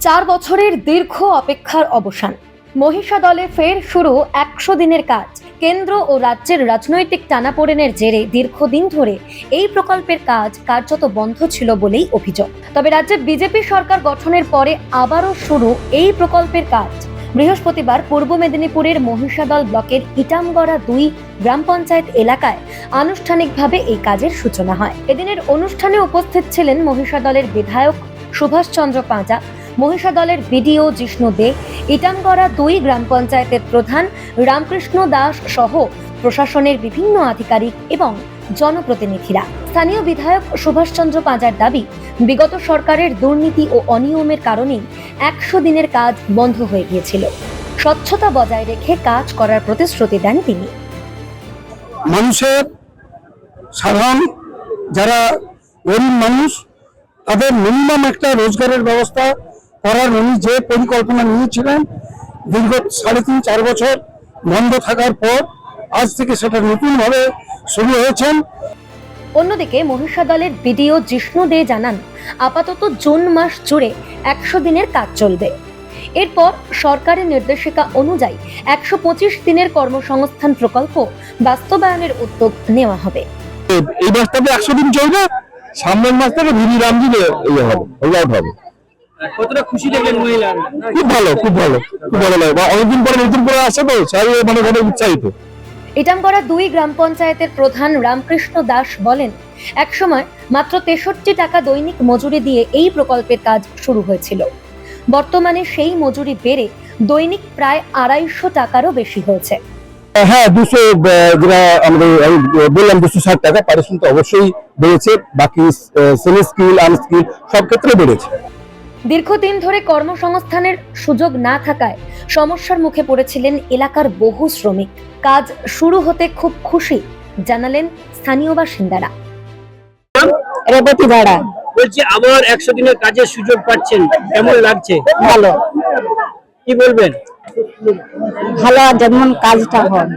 4 বছরের দীর্ঘ অপেক্ষার অবসান। মহিষা দলে ফের শুরু 100 দিনের কাজ। কেন্দ্র ও রাজ্যের রাজনৈতিক টানাপোড়েনের জেরে দীর্ঘদিন ধরে এই প্রকল্পের কাজ কার্যত বন্ধ ছিল বলেই অভিযোগ। তবে রাজ্যে বিজেপি সরকার গঠনের পরে আবারও শুরু এই প্রকল্পের কাজ। বৃহস্পতিবার পূর্ব মেদিনীপুরের মহিষাদল ব্লকের ইটামগড়া 2 গ্রাম পঞ্চায়েত এলাকায় আনুষ্ঠানিকভাবে এই কাজের সূচনা হয়। এদিনের অনুষ্ঠানে উপস্থিত ছিলেন মহিষাদলের বিধায়ক সুভাষচন্দ্র পাঁজা, মহিষাদলের বিডিও জিষ্ণু দে, ইটামগড়া 2 গ্রাম পঞ্চায়েতের প্রধান রামকৃষ্ণ দাস সহ প্রশাসনের বিভিন্ন আধিকারিক এবং জনপ্রতিনিধিরা। স্থানীয় বিধায়ক সুভাষচন্দ্র পাঁজার দাবি, বিগত সরকারের দুর্নীতি ও অনিয়মের কারণেই 100 দিনের কাজ বন্ধ হয়ে গিয়েছিল। স্বচ্ছতা বজায় রেখে কাজ করার প্রতিশ্রুতি দেন তিনি। মানুষের সাধারণ যারা গরিব মানুষ তাদের মিনিমাম একটা রোজগারের ব্যবস্থা করার উনি যে পরিকল্পনা নিয়েছিলেন দীর্ঘ 3.5-4 বছর বন্ধ থাকার পর আজ থেকে সেটা নতুনভাবে শুরু হয়েছেন। অন্যদিকে মহিষাদলের বিডিও জিষ্ণু দে জানান, আপাতত জুন মাস জুড়ে 100 দিনের কাজ চলবে। এরপর সরকারের নির্দেশিকা অনুযায়ী 125 দিনের কর্মসংস্থান প্রকল্প বাস্তবায়নের উদ্যোগ নেওয়া হবে। এই মাসটাতে 100 দিন চলবে, সামনের মাস থেকে ভিডি রামজি হবে। কতটা খুশি দেখলেন মহিলারা? খুব ভালো, খুব ভালো, খুব ভালো লাগে। অনেকদিন পরে নতুন করে আসে তো সবাই মানে উৎসাহিত। ইটামগড়া 2 গ্রাম পঞ্চায়েতের প্রধান রামকৃষ্ণ দাস বলেন, একসময় মাত্র 63 টাকা দৈনিক মজুরি দিয়ে এই প্রকল্পের কাজ শুরু হয়েছিল। বর্তমানে সেই মজুরি বেড়ে দৈনিক প্রায় 250 টাকারও বেশি হয়েছে। হ্যাঁ, 200 যেটা আমি বললাম 260 টাকা পারিশ্রমিক তো অবশ্যই বেড়েছে, বাকি সেমি স্কিল আনস্কিল সব ক্ষেত্রে বেড়েছে। দীর্ঘদিন ধরে কর্মসংস্থানের সুযোগ না থাকায় সমস্যার মুখে পড়েছিলেন এলাকার বহু শ্রমিক। কাজ শুরু হতে খুব খুশি জানালেন স্থানীয় বাসিন্দারা। রেবতী ভাড়া বলছি আবার 100 দিনের কাজের সুযোগ পাচ্ছেন, কেমন লাগছে? ভালো কি বলবেন? ভালো যেমন কাজটা হয়।